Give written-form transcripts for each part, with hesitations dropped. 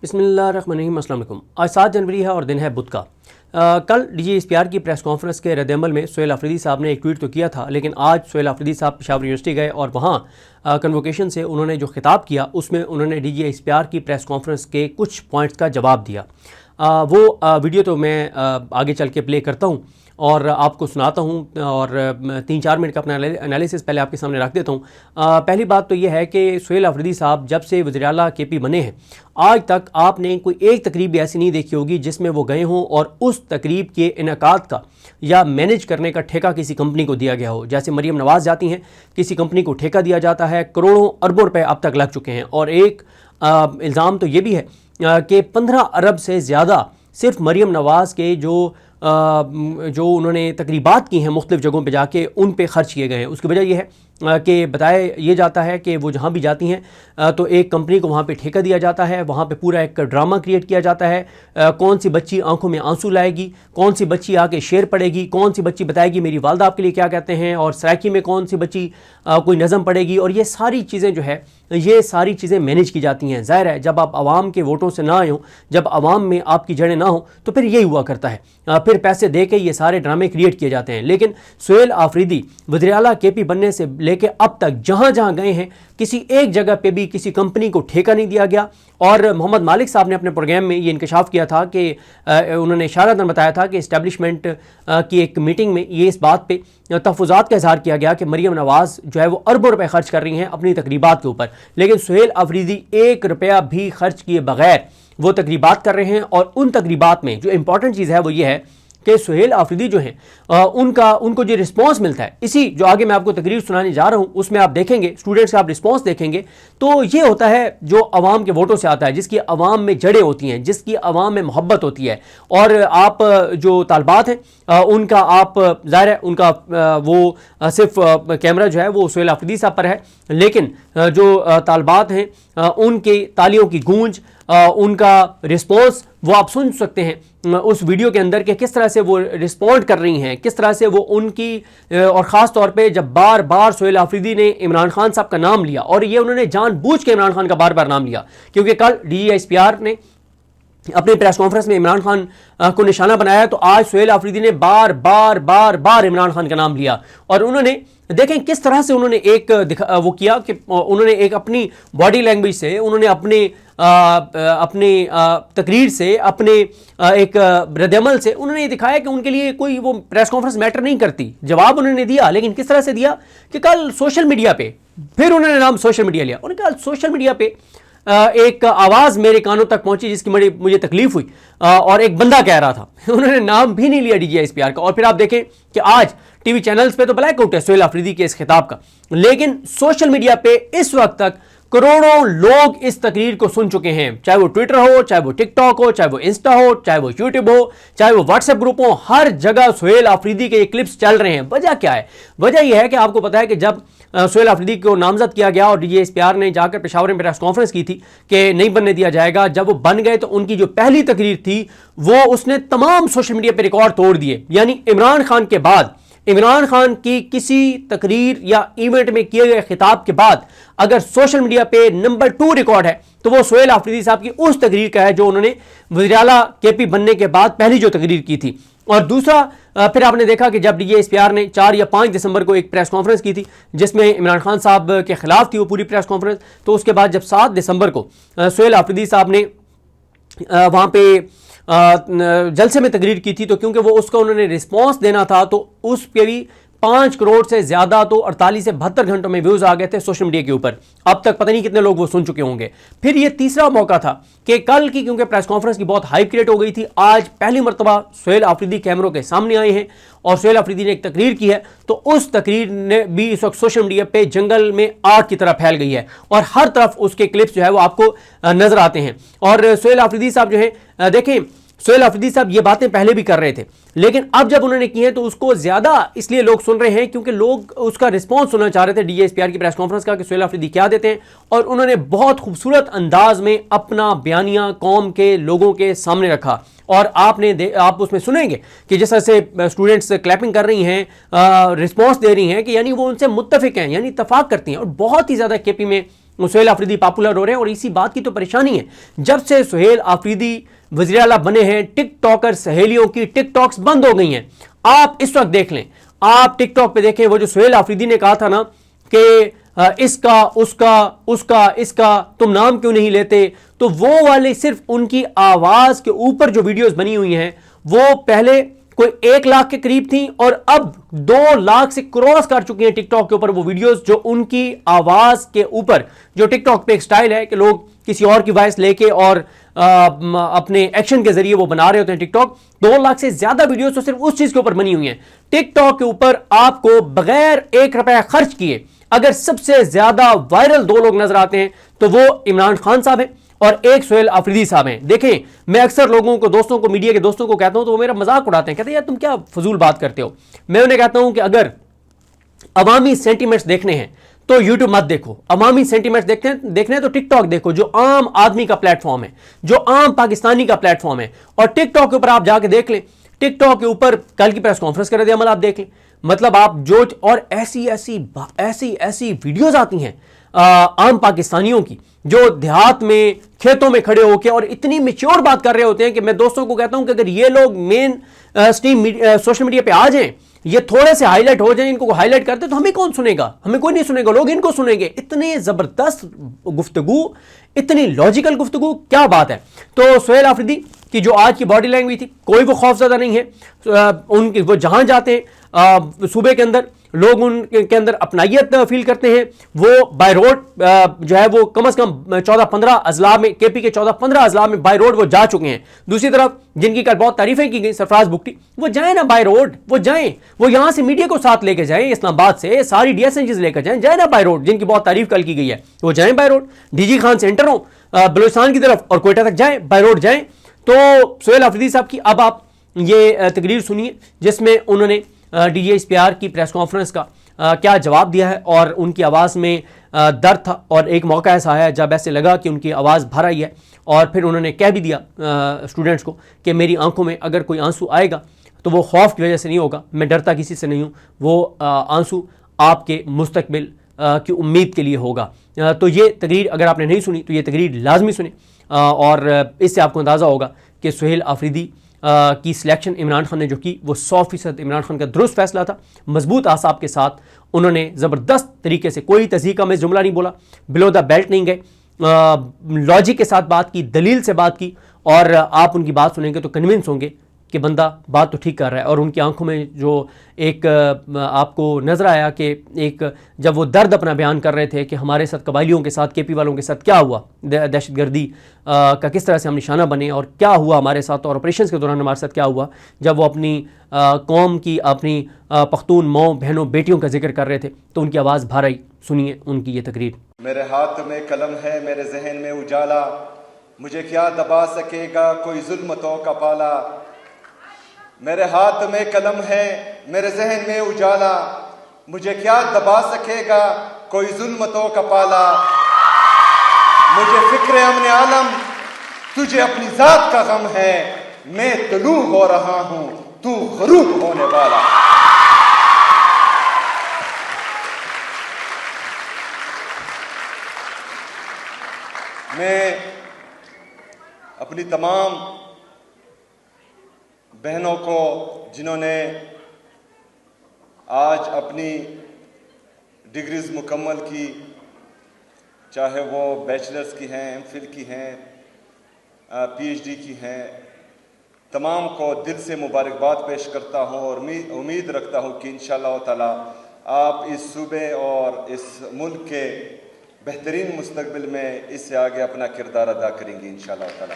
बिस्मिल्लाहिर्रहमानिर्रहीम। अस्सलाम वालेकुम। आज 7 जनवरी है और दिन है बुध का। कल DGSPR की प्रेस कॉन्फ्रेंस के रद्द-ए-अमल में सुहेल आफरीदी साहब ने एक ट्वीट तो किया था, लेकिन आज सुहेल आफरीदी साहब पेशावर यूनिवर्सिटी गए और वहाँ कन्वोकेशन से उन्होंने जो खिताब किया उसमें उन्होंने DGSPR की प्रेस कॉन्फ्रेंस के कुछ पॉइंट्स का जवाब दिया। वो वीडियो तो मैं आगे चल के प्ले करता हूँ और आपको सुनाता हूँ और 3-4 मिनट का अपना एनालिसिस पहले आपके सामने रख देता हूँ। पहली बात तो ये है कि सुहेल आफरीदी साहब जब से वज़ीर-ए-आला KP बने हैं आज तक आपने कोई एक तकरीब भी ऐसी नहीं देखी होगी जिसमें वो गए हों और उस तकरीब के इनेकाद का या मैनेज करने का ठेका किसी कंपनी को दिया गया हो। जैसे मरीम नवाज़ जाती हैं, किसी कंपनी को ठेका दिया जाता है, करोड़ों अरबों रुपए अब तक लग चुके हैं। और एक इल्ज़ाम तो ये भी है कि 15 अरब से ज़्यादा सिर्फ मरीम नवाज़ के जो उन्होंने तकरीबात की हैं मुख्तलिफ़ जगहों पे जाके उन पे ख़र्च किए गए हैं। उसकी वजह यह है कि बताया ये जाता है कि वो जहाँ भी जाती हैं तो एक कंपनी को वहाँ पे ठेका दिया जाता है, वहाँ पे पूरा एक ड्रामा क्रिएट किया जाता है। कौन सी बच्ची आंखों में आंसू लाएगी, कौन सी बच्ची आके शेर पढ़ेगी, कौन सी बच्ची बताएगी मेरी वालदा आपके लिए क्या कहते हैं, और सराकी में कौन सी बच्ची कोई नज़म पढ़ेगी। और ये सारी चीज़ें जो है ये सारी चीज़ें मैनेज की जाती हैं। ज़ाहिर है जब आप आवाम के वोटों से ना आए हों, जब आवाम में आपकी जड़ें ना हों तो फिर यही हुआ करता है, फिर पैसे दे के ये सारे ड्रामे क्रिएट किए जाते हैं। लेकिन सुहेल आफरीदी वज़ीर-ए-आला KP बनने से लेके अब तक जहाँ जहाँ गए हैं किसी एक जगह पे भी किसी कंपनी को ठेका नहीं दिया गया। और मोहम्मद मालिक साहब ने अपने प्रोग्राम में ये इंकशाफ किया था कि उन्होंने इशारतन बताया था कि इस्टेब्लिशमेंट की एक मीटिंग में ये इस बात पे तहफ़्फ़ुज़ात का इज़हार किया गया कि मरीम नवाज़ जो है वो अरबों रुपए खर्च कर रही हैं अपनी तकरीबात के ऊपर, लेकिन सुहेल आफरीदी 1 रुपया भी खर्च किए बगैर वो तकरीबात कर रहे हैं। और उन तकरीबात में जो इंपॉर्टेंट चीज़ है वो ये है कि सुहेल आफरीदी जो हैं उनको जो रिस्पॉन्स मिलता है, इसी जो आगे मैं आपको तकरीर सुनाने जा रहा हूँ उसमें आप देखेंगे, स्टूडेंट्स का आप रिस्पॉन्स देखेंगे तो ये होता है जो अवाम के वोटों से आता है, जिसकी अवाम में जड़ें होती हैं, जिसकी अवाम में मोहब्बत होती है। और आप जो तालबात हैं उनका आप ज़ाहिर है उनका वो सिर्फ कैमरा जो है वो सुहेल आफरीदी साहब पर है, लेकिन जो तालबात हैं उनके तालियों की गूंज, उनका रिस्पॉन्स वो आप सुन सकते हैं उस वीडियो के अंदर कि किस तरह से वो रिस्पॉन्ड कर रही हैं, किस तरह से वो उनकी, और ख़ास तौर पे जब बार बार सुहेल आफरीदी ने इमरान खान साहब का नाम लिया, और ये उन्होंने जानबूझ के इमरान खान का बार बार नाम लिया, क्योंकि कल DGSPR ने अपनी प्रेस कॉन्फ्रेंस में इमरान खान को निशाना बनाया तो आज सुहेल आफरीदी ने बार बार इमरान खान का नाम लिया। और उन्होंने देखें किस तरह से उन्होंने एक वो किया कि उन्होंने एक अपनी बॉडी लैंग्वेज से, उन्होंने अपने तकरीर से, अपने एक रद्द-ए-अमल से उन्होंने ये दिखाया कि उनके लिए कोई वो प्रेस कॉन्फ्रेंस मैटर नहीं करती। जवाब उन्होंने दिया, लेकिन किस तरह से दिया कि कल सोशल मीडिया पे, फिर उन्होंने नाम सोशल मीडिया लिया, उन्होंने कहा सोशल मीडिया पे एक आवाज़ मेरे कानों तक पहुंची जिसकी मुझे तकलीफ हुई, और एक बंदा कह रहा था, उन्होंने नाम भी नहीं लिया DGSPR का। और फिर आप देखें कि आज TV चैनल्स पे तो ब्लैकआउट है सुहेल आफरीदी के इस खिताब का, लेकिन सोशल मीडिया पे इस वक्त तक करोड़ों लोग इस तकरीर को सुन चुके हैं, चाहे वो ट्विटर हो, चाहे वो टिकटॉक हो, चाहे वो इंस्टा हो, चाहे वो यूट्यूब हो, चाहे वो व्हाट्सएप ग्रुप हो, हर जगह सुहेल आफरीदी के ये क्लिप्स चल रहे हैं। वजह क्या है? वजह यह है कि आपको पता है कि जब सुहेल आफरीदी को नामजद किया गया और DGSPR ने जाकर पेशावर में प्रेस कॉन्फ्रेंस की थी कि नहीं बनने दिया जाएगा, जब वो बन गए तो उनकी जो पहली तकरीर थी वो उसने तमाम सोशल मीडिया पर रिकॉर्ड तोड़ दिए। यानी इमरान खान के बाद, इमरान खान की किसी तकरीर या इवेंट में किए गए खिताब के बाद अगर सोशल मीडिया पे नंबर 2 रिकॉर्ड है तो वो सुहेल आफरीदी साहब की उस तकरीर का है जो उन्होंने वज़ीर-ए-आला KP बनने के बाद पहली जो तकरीर की थी। और दूसरा फिर आपने देखा कि जब DGSPR ने 4 या 5 दिसंबर को एक प्रेस कॉन्फ्रेंस की थी जिसमें इमरान खान साहब के खिलाफ थी वो पूरी प्रेस कॉन्फ्रेंस, तो उसके बाद जब 7 दिसंबर को सुहेल आफरीदी साहब ने वहाँ पे जलसे में तकरीर की थी, तो क्योंकि वो उसका उन्होंने रिस्पॉन्स देना था तो उस पर भी 5 करोड़ से ज़्यादा तो 48 से 72 घंटों में व्यूज़ आ गए थे सोशल मीडिया के ऊपर। अब तक पता नहीं कितने लोग वो सुन चुके होंगे। फिर ये तीसरा मौका था कि कल की, क्योंकि प्रेस कॉन्फ्रेंस की बहुत हाइप क्रिएट हो गई थी, आज पहली मरतबा सुहेल आफरीदी कैमरों के सामने आए हैं और सुहेल आफरीदी ने एक तकरीर की है, तो उस तकरीर ने भी इस वक्त सोशल मीडिया पे जंगल में आग की तरह फैल गई है और हर तरफ उसके क्लिप्स जो है वो आपको नजर आते हैं। और सुहेल आफरीदी साहब जो है, देखें सुहेल आफरीदी साहब ये बातें पहले भी कर रहे थे, लेकिन अब जब उन्होंने की हैं तो उसको ज़्यादा इसलिए लोग सुन रहे हैं क्योंकि लोग उसका रिस्पॉन्स सुनना चाह रहे थे DGSPR की प्रेस कॉन्फ्रेंस का कि सुहेल आफरीदी क्या देते हैं। और उन्होंने बहुत खूबसूरत अंदाज में अपना बयानिया कौम के लोगों के सामने रखा और आप उसमें सुनेंगे कि जिस तरह से स्टूडेंट्स क्लैपिंग कर रही हैं, रिस्पॉन्स दे रही हैं कि यानी वो उनसे मुत्तफिक हैं, यानी इत्तफाक करती हैं। और बहुत ही ज़्यादा KP में सुहेल आफरीदी पॉपुलर हो रहे हैं। और इसी बात की तो परेशानी है, जब से सुहेल आफरीदी वज़ीर आला बने हैं, टिकटॉकर सहेलियों की टिकटॉक्स बंद हो गई हैं। आप इस वक्त देख लें, आप टिकटॉक पे देखें, वो जो सुहेल आफरीदी ने कहा था ना कि इसका उसका उसका इसका तुम नाम क्यों नहीं लेते, तो वो वाले सिर्फ उनकी आवाज के ऊपर जो वीडियोस बनी हुई हैं वो पहले कोई 1 लाख के करीब थी और अब 2 लाख से क्रॉस कर चुकी हैं टिकटॉक के ऊपर वो वीडियोस, जो उनकी आवाज के ऊपर, जो टिकटॉक पे एक स्टाइल है कि लोग किसी और की वॉइस लेके और अपने एक्शन के जरिए वो बना रहे होते हैं टिकटॉक। 2 लाख से ज्यादा वीडियोस तो सिर्फ उस चीज के ऊपर बनी हुई हैं। टिकटॉक के ऊपर आपको बगैर 1 रुपया खर्च किए अगर सबसे ज्यादा वायरल 2 लोग नजर आते हैं तो वो इमरान खान साहब हैं और एक सुहेल आफरीदी साहब हैं। देखें, मैं अक्सर लोगों को, दोस्तों को, मीडिया के दोस्तों को कहता हूं तो वो मेरा मजाक उड़ाते हैं, कहते हैं यार तुम क्या फजूल बात करते हो। मैं उन्हें कहता हूं कि अगर अवामी सेंटीमेंट्स देखने हैं तो यूट्यूब मत देखो, अवामी सेंटीमेंट्स देखने हैं तो टिकटॉक देखो, जो आम आदमी का प्लेटफॉर्म है, जो आम पाकिस्तानी का प्लेटफॉर्म है। और टिकटॉक के ऊपर आप जाके देख लें, टिकटॉक के ऊपर कल की प्रेस कॉन्फ्रेंस कर रहे थे अमल, आप देख लें, मतलब आप जो, और ऐसी ऐसी वीडियोस आती हैं आम पाकिस्तानियों की जो देहात में खेतों में खड़े होकर और इतनी मेच्योर बात कर रहे होते हैं कि मैं दोस्तों को कहता हूं कि अगर ये लोग मेन स्ट्रीम सोशल मीडिया पे आ जाएं, ये थोड़े से हाईलाइट हो जाएं, इनको हाईलाइट करते तो हमें कौन सुनेगा, हमें कोई नहीं सुनेगा, लोग इनको सुनेंगे। इतने जबरदस्त गुफ्तगू, इतनी लॉजिकल गुफ्तगू, क्या बात है। तो सुहेल आफरीदी की जो आज की बॉडी लैंग्वेज थी, कोई वो खौफजदा नहीं है। उनकी वो जहां जाते हैं सूबे के अंदर, लोग उनके अंदर अपनाइयत फील करते हैं। वो बाय रोड जो है वो कम से कम 14-15 अजला में, केपी के 14-15 अजला में बाय रोड वो जा चुके हैं। दूसरी तरफ जिनकी कल बहुत तारीफें की गई, सरफराज बुगटी, वो जाए ना बाय रोड, वो जाएं, वो यहां से मीडिया को साथ लेके जाएं, इस्लामाबाद से सारी डीएसएनजीज लेकर जाए ना बाय रोड, जिनकी बहुत तारीफ कल की गई है, वो जाएं बाय रोड, डीजी खान से एंटर हो बलूचिस्तान की तरफ और कोयटा तक जाएं, बाय रोड जाएं। तो सुहेल आफरीदी साहब की अब आप ये तकरीर सुनिए जिसमें उन्होंने DGSPR की प्रेस कॉन्फ्रेंस का क्या जवाब दिया है। और उनकी आवाज़ में दर्द था और एक मौका ऐसा आया जब ऐसे लगा कि उनकी आवाज़ भर आई है, और फिर उन्होंने कह भी दिया स्टूडेंट्स को कि मेरी आंखों में अगर कोई आंसू आएगा तो वो खौफ की वजह से नहीं होगा, मैं डरता किसी से नहीं हूँ, वो आंसू आपके मुस्तकबिल की उम्मीद के लिए होगा। तो ये तकरीर अगर आपने नहीं सुनी तो ये तकरीर लाजमी सुने, और इससे आपको अंदाज़ा होगा कि सुहेल आफरीदी की सिलेक्शन इमरान खान ने जो की वो 100% इमरान खान का दुरुस्त फैसला था। मजबूत आसाब के साथ उन्होंने ज़बरदस्त तरीके से, कोई तज़ीका में जुमला नहीं बोला, बिलो द बेल्ट नहीं गए, लॉजिक के साथ बात की, दलील से बात की, और आप उनकी बात सुनेंगे तो कन्विंस होंगे कि बंदा बात तो ठीक कर रहा है। और उनकी आंखों में जो एक आपको नज़र आया कि एक, जब वो दर्द अपना बयान कर रहे थे कि हमारे साथ कबाइलियों के साथ, केपी वालों के साथ क्या हुआ, दहशतगर्दी का किस तरह से हम निशाना बने, और क्या हुआ हमारे साथ, और ऑपरेशन के दौरान हमारे साथ क्या हुआ, जब वो अपनी कौम की, अपनी पख्तून माओ बहनों बेटियों का जिक्र कर रहे थे, तो उनकी आवाज़ भर आई। सुनिए उनकी ये तकरीर। मेरे हाथ में कलम है, मेरे जहन में उजाला, मुझे क्या दबा सकेगा कोई जुल्मतों का पाला। मेरे हाथ में कलम है, मेरे जहन में उजाला, मुझे क्या दबा सकेगा कोई जुल्मतों का पाला। मुझे फिक्र अमन आलम, तुझे अपनी जात का गम है, मैं तलू हो रहा हूं, तू गरूब होने वाला। मैं अपनी तमाम बहनों को जिन्होंने आज अपनी डिग्रीज मुकम्मल की, चाहे वो बैचलर्स की हैं, एमफिल की हैं, पीएचडी की हैं, तमाम को दिल से मुबारकबाद पेश करता हूं और उम्मीद रखता हूं कि इंशाअल्लाह ताला आप इस सूबे और इस मुल्क के बेहतरीन मुस्तकबिल में इससे आगे अपना किरदार अदा करेंगी इंशाअल्लाह ताला।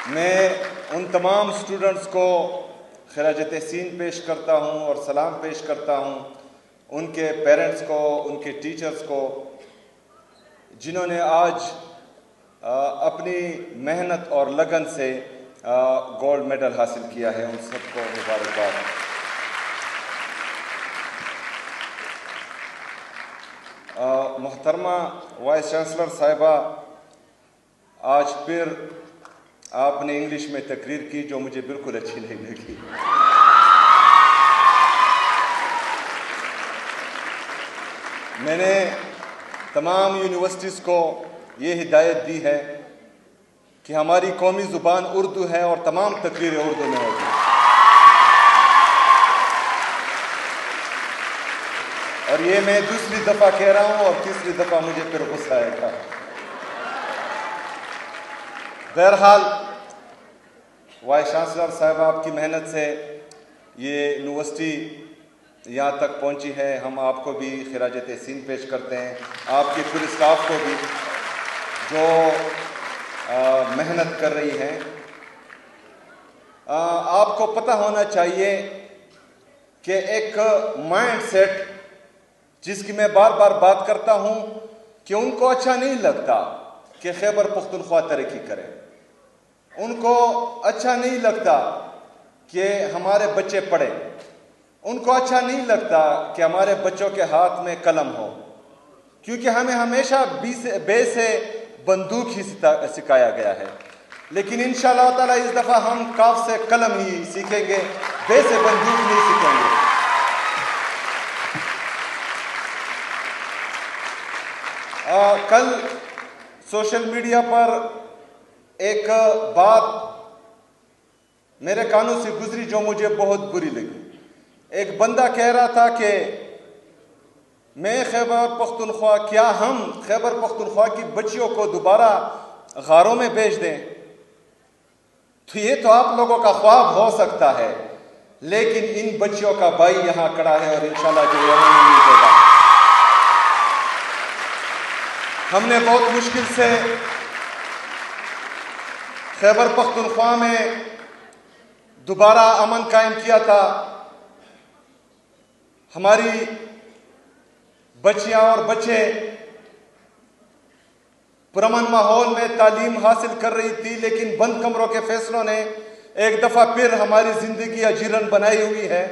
मैं उन तमाम स्टूडेंट्स को खिराज तहसीन पेश करता हूं और सलाम पेश करता हूं, उनके पेरेंट्स को, उनके टीचर्स को, जिन्होंने आज अपनी मेहनत और लगन से गोल्ड मेडल हासिल किया है, उन सबको मुबारकबाद। मोहतरमा वाइस चांसलर साहिबा, आज फिर आपने इंग्लिश में तकरीर की जो मुझे बिल्कुल अच्छी नहीं लगी। मैंने तमाम यूनिवर्सिटीज़ को ये हिदायत दी है कि हमारी कौमी ज़ुबान उर्दू है और तमाम तकरीरें उर्दू में होगी। और ये मैं दूसरी दफ़ा कह रहा हूँ और तीसरी दफ़ा मुझे फिर गुस्सा आएगा। बहरहाल वाइस चांसलर साहब, आपकी मेहनत से ये यूनिवर्सिटी यहाँ तक पहुँची है। हम आपको भी खिराज तहसीन पेश करते हैं, आपके पूरे स्टाफ को भी जो मेहनत कर रही हैं। आपको पता होना चाहिए कि एक माइंड सेट जिसकी मैं बार बार बात करता हूँ कि उनको अच्छा नहीं लगता कि खैबर पख्तूनख्वा तरक्की करे, उनको अच्छा नहीं लगता कि हमारे बच्चे पढ़ें, उनको अच्छा नहीं लगता कि हमारे बच्चों के हाथ में कलम हो, क्योंकि हमें हमेशा बे से बंदूक ही सिखाया गया है। लेकिन इंशाअल्लाह ताला इस दफ़ा हम काफ से कलम ही सीखेंगे, बे से बंदूक नहीं सीखेंगे। कल सोशल मीडिया पर एक बात मेरे कानों से गुजरी जो मुझे बहुत बुरी लगी। एक बंदा कह रहा था कि मैं खैबर पख्तूनख्वा, क्या हम खैबर पख्तूनख्वा की बच्चियों को दोबारा गारों में भेज दें? तो ये तो आप लोगों का ख्वाब हो सकता है, लेकिन इन बच्चियों का भाई यहां खड़ा है और इंशाल्लाह जो यहीं नहीं देगा। हमने बहुत मुश्किल से खैबर पख्तूनख्वा में दोबारा अमन कायम किया था। हमारी बच्चियां और बच्चे पुरअमन माहौल में तालीम हासिल कर रही थी, लेकिन बंद कमरों के फैसलों ने एक दफा फिर हमारी जिंदगी अजीरन बनाई हुई है,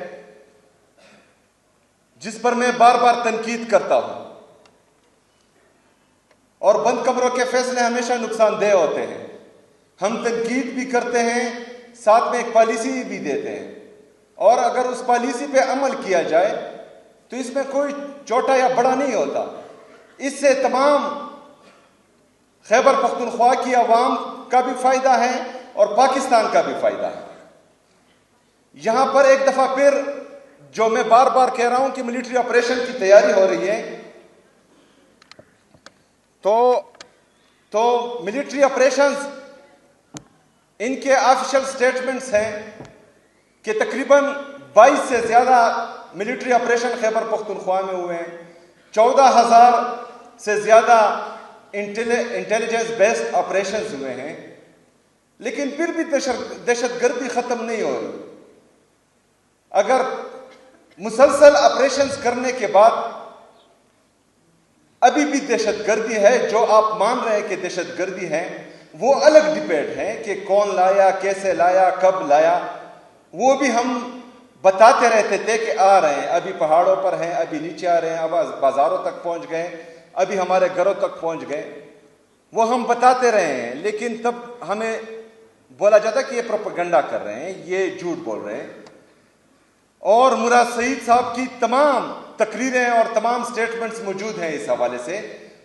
जिस पर मैं बार बार तनकीद करता हूं। और बंद कमरों के फैसले हमेशा नुकसानदेह होते हैं। हम तनकीद भी करते हैं, साथ में एक पॉलिसी भी देते हैं, और अगर उस पॉलिसी पे अमल किया जाए तो इसमें कोई छोटा या बड़ा नहीं होता। इससे तमाम खैबर पख्तूनख्वा की आवाम का भी फायदा है और पाकिस्तान का भी फायदा है। यहां पर एक दफा फिर जो मैं बार बार कह रहा हूं कि मिलिट्री ऑपरेशन की तैयारी हो रही है, तो मिलिट्री ऑपरेशंस, इनके ऑफिशियल स्टेटमेंट्स हैं कि तकरीबन 22 से ज्यादा मिलिट्री ऑपरेशन खैबर पख्तूनख्वा में हुए हैं। 14,000 से ज्यादा इंटेलिजेंस बेस्ड ऑपरेशंस हुए हैं, लेकिन फिर भी दहशतगर्दी खत्म नहीं हो रही। अगर मुसलसल ऑपरेशंस करने के बाद अभी भी दहशतगर्दी है, जो आप मान रहे हैं कि दहशतगर्दी है, वो अलग डिबेट है कि कौन लाया, कैसे लाया, कब लाया। वो भी हम बताते रहते थे कि आ रहे हैं, अभी पहाड़ों पर हैं, अभी नीचे आ रहे हैं, अब बाजारों तक पहुंच गए, अभी हमारे घरों तक पहुंच गए। वो हम बताते रहे हैं, लेकिन तब हमें बोला जाता कि ये प्रोपेगेंडा कर रहे हैं, ये झूठ बोल रहे हैं। और मुराद सईद साहब की तमाम तकरीरें और तमाम स्टेटमेंट्स मौजूद हैं इस हवाले से,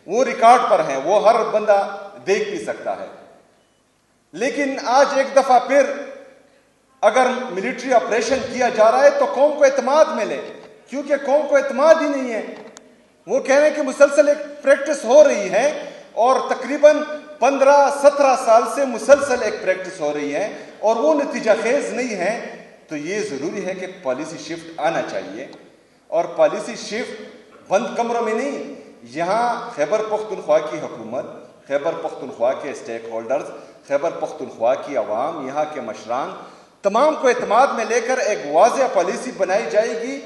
वो रिकॉर्ड पर हैं, वो हर बंदा देख भी सकता है। लेकिन आज एक दफा फिर अगर मिलिट्री ऑपरेशन किया जा रहा है तो कौम को एतमाद मिले, क्योंकि कौम को एतमाद ही नहीं है। वो कह रहे हैं कि मुसलसल एक प्रैक्टिस हो रही है, और तकरीबन 15-17 साल से मुसलसल एक प्रैक्टिस हो रही है और वो नतीजा खेज नहीं है। तो ये जरूरी है कि पॉलिसी शिफ्ट आना चाहिए, और पॉलिसी शिफ्ट बंद कमरों में नहीं, यहाँ खैबर पख्तूनख्वा की हुकूमत, खैबर पख्तूनख्वा के स्टेक होल्डर्स, खैबर पख्तूनख्वा की आवाम, यहाँ के मशरान, तमाम को एतमाद में लेकर एक वाज़ेह पॉलिसी बनाई जाएगी,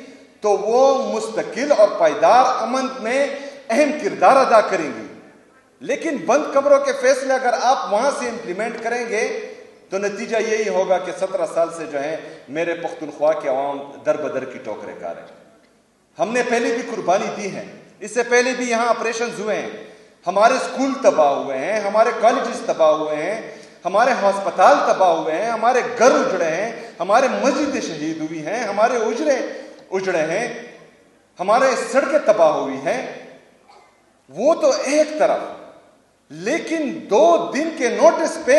तो वो मुस्तकिल और पायदार अमन में अहम किरदार अदा करेंगी। लेकिन बंद कमरों के फैसले अगर आप वहाँ से इम्प्लीमेंट करेंगे तो नतीजा यही होगा कि 17 साल से जो है मेरे पख्तूनख्वा के अवाम दर बदर की टोकरे खा रहे हैं। हमने पहले भी कुर्बानी दी है, इससे पहले भी यहाँ ऑपरेशन हुए हैं, हमारे स्कूल तबाह हुए हैं, हमारे कॉलेजेस तबाह हुए हैं, हमारे हस्पताल तबाह हुए हैं, हमारे घर उजड़े हैं, हमारे मस्जिदें शहीद हुई हैं, हमारे उजड़े हैं, हमारे सड़कें तबाह हुई हैं। वो तो एक तरफ, लेकिन 2 दिन के नोटिस पे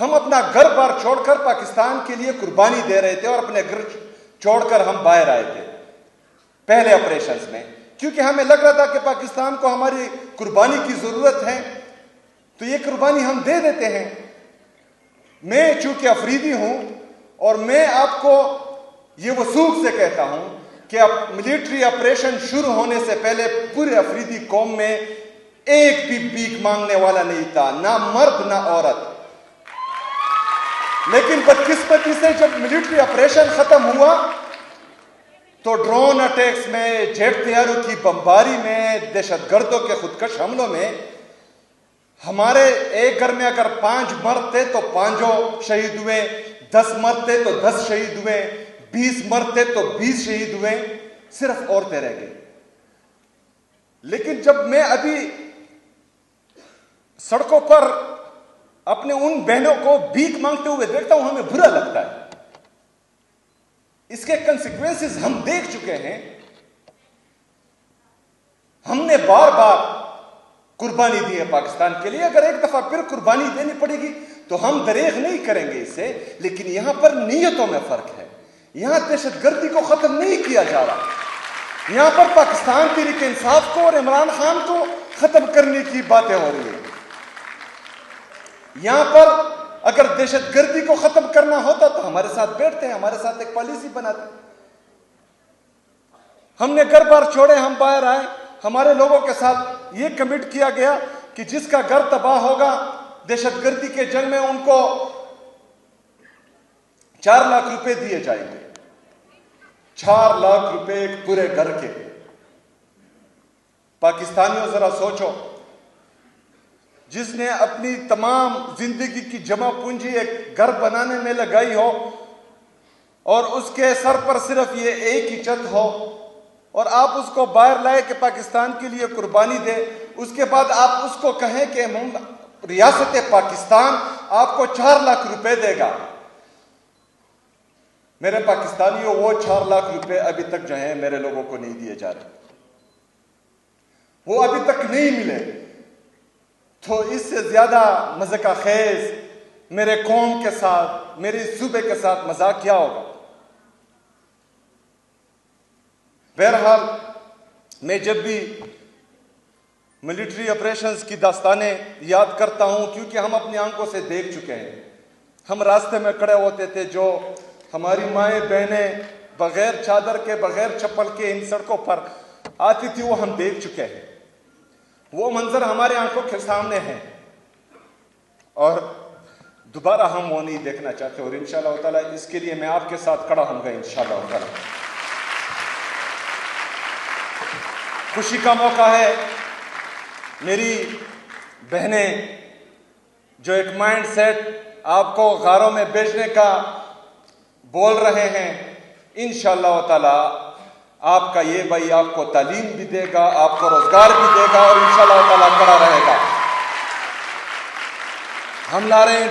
हम अपना घर बार छोड़कर पाकिस्तान के लिए कुर्बानी दे रहे थे और अपने घर छोड़कर हम बाहर आए थे पहले ऑपरेशंस में, क्योंकि हमें लग रहा था कि पाकिस्तान को हमारी कुर्बानी की जरूरत है, तो ये कुर्बानी हम दे देते हैं। मैं चूंकि अफरीदी हूं और मैं आपको ये वसूख से कहता हूं कि अब मिलिट्री ऑपरेशन शुरू होने से पहले पूरे अफरीदी कौम में एक भी भीख मांगने वाला नहीं था, ना मर्द ना औरत। लेकिन बदकिस्मती से जब मिलिट्री ऑपरेशन खत्म हुआ तो ड्रोन अटैक्स में, जेट तैयारों की बमबारी में, दहशतगर्दों के खुदकश हमलों में हमारे एक घर में अगर 5 मर्द थे तो 5 शहीद हुए, 10 मर्द थे तो 10 शहीद हुए, 20 मर्द थे तो 20 शहीद हुए, सिर्फ औरतें रह गई। लेकिन जब मैं अभी सड़कों पर अपने उन बहनों को भीख मांगते हुए देखता हूं, हमें बुरा लगता है। इसके कंसिक्वेंसेस हम देख चुके हैं। हमने बार बार कुर्बानी दी है पाकिस्तान के लिए, अगर एक दफा फिर कुर्बानी देनी पड़ेगी तो हम दरेख नहीं करेंगे इससे। लेकिन यहां पर नीयतों में फर्क है। यहां दहशतगर्दी को खत्म नहीं किया जा रहा, यहां पर पाकिस्तान तहरीक इंसाफ को और इमरान खान को खत्म करने की बातें हो रही है। यहां पर अगर दहशतगर्दी को खत्म करना होता तो हमारे साथ बैठते हैं, हमारे साथ एक पॉलिसी बनाते। हमने घर बार छोड़े, हम बाहर आए, हमारे लोगों के साथ ये कमिट किया गया कि जिसका घर तबाह होगा दहशतगर्दी के जंग में, उनको 4 लाख रुपए दिए जाएंगे। 4 लाख रुपए एक पूरे घर के। पाकिस्तानियों जरा सोचो, जिसने अपनी तमाम जिंदगी की जमा पूंजी एक घर बनाने में लगाई हो और उसके सर पर सिर्फ ये एक ही छत हो, और आप उसको बाहर लाए कि पाकिस्तान के लिए कुर्बानी दे, उसके बाद आप उसको कहें कि रियासत पाकिस्तान आपको 4 लाख रुपए देगा। मेरे पाकिस्तानियों, वो 4 लाख रुपए अभी तक जो है मेरे लोगों को नहीं दिए जा रहे, वो अभी तक नहीं मिले। तो इससे ज्यादा मजे का खेज मेरे कौम के साथ, मेरे सूबे के साथ मजाक क्या होगा। बहरहाल, मैं जब भी मिलिट्री ऑपरेशंस की दास्तानें याद करता हूं, क्योंकि हम अपनी आंखों से देख चुके हैं। हम रास्ते में खड़े होते थे, जो हमारी माएँ बहनें बगैर चादर के, बगैर चप्पल के इन सड़कों पर आती थी, वो हम देख चुके हैं। वो मंजर हमारे आंखों के सामने है और दोबारा हम वो नहीं देखना चाहते। और इंशाअल्लाह ताला इसके लिए मैं आपके साथ खड़ा होऊंगा इंशाअल्लाह ताला। खुशी का मौका है। मेरी बहनें जो एक माइंड सेट आपको गारों में बेचने का बोल रहे हैं, इंशाअल्लाह ताला आपका ये भाई आपको तालीम भी देगा, आपको रोजगार भी देगा और इंशाअल्लाह ताला खड़ा रहेगा। हम ला रहे हैं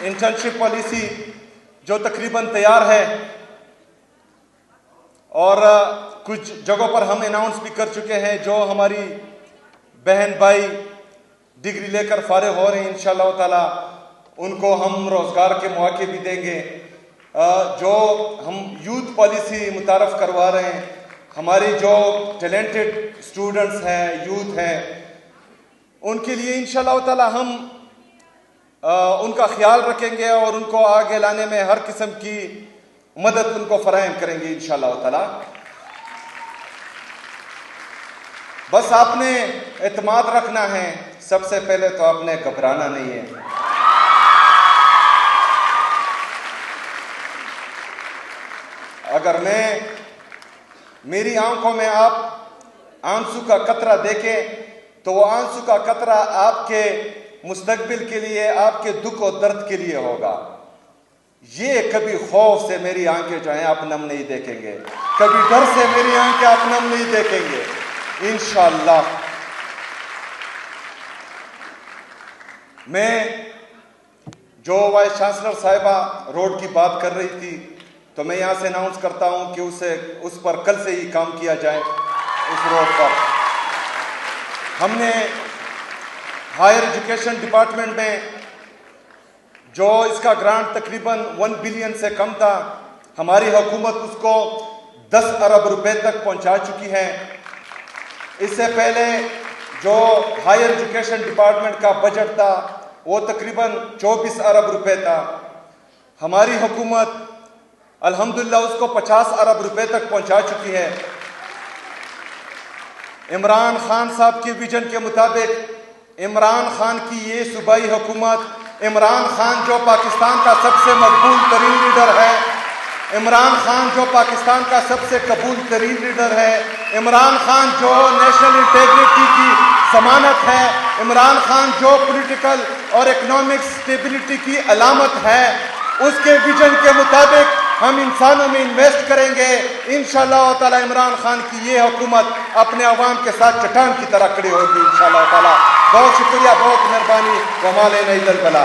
इंटर्नशिप पॉलिसी जो तकरीबन तैयार है और कुछ जगहों पर हम अनाउंस भी कर चुके हैं। जो हमारी बहन भाई डिग्री लेकर फारिग हो रहे हैं, इंशाअल्लाह ताला उनको हम रोजगार के मौके भी देंगे। जो हम यूथ पॉलिसी मुतारफ करवा रहे हैं, हमारी जो टैलेंटेड स्टूडेंट्स हैं, यूथ हैं, उनके लिए इंशाअल्लाह ताला हम उनका ख्याल रखेंगे और उनको आगे लाने में हर किस्म की मदद उनको फराहम करेंगे इंशाअल्लाह ताला। बस आपने एतमाद रखना है, सबसे पहले तो आपने घबराना नहीं है। अगर मेरी आंखों में आप आंसू का कतरा देखें तो वो आंसू का कतरा आपके मुस्तकबिल के लिए, आपके दुख और दर्द के लिए होगा। ये कभी खौफ से मेरी आंखें जो हैं आप नम नहीं देखेंगे, कभी डर से मेरी आंखें आप नम नहीं देखेंगे इंशाअल्लाह। मैं जो वाइस चांसलर साहिबा रोड की बात कर रही थी, तो मैं यहां से अनाउंस करता हूं कि उस पर कल से ही काम किया जाए उस रोड पर। हमने हायर एजुकेशन डिपार्टमेंट में जो इसका ग्रांट तकरीबन 1 बिलियन से कम था, हमारी हुकूमत उसको 10 अरब रुपए तक पहुंचा चुकी है। इससे पहले जो हायर एजुकेशन डिपार्टमेंट का बजट था वो तकरीबन 24 अरब रुपए था। हमारी हुकूमत अल्हम्दुलिल्लाह उसको 50 अरब रुपए तक पहुंचा चुकी है। इमरान खान साहब के विजन के मुताबिक इमरान खान की ये सूबाई हुकूमत, इमरान खान जो पाकिस्तान का सबसे मकबूल तरीन लीडर है, इमरान खान जो पाकिस्तान का सबसे कबूल तरीन लीडर है, इमरान खान जो नेशनल इंटेग्रिटी की जमानत है, इमरान खान जो पॉलिटिकल और इकोनॉमिक स्टेबिलिटी की अलामत है, उसके विजन के मुताबिक हम इंसानों में इन्वेस्ट करेंगे। इंशाअल्लाह ताला इमरान खान की ये हुकूमत अपने अवाम के साथ चट्टान की तरह खड़ी होगी इंशाअल्लाह ताला। बहुत शुक्रिया, बहुत मेहरबानी। वमाले नहीं दल बला।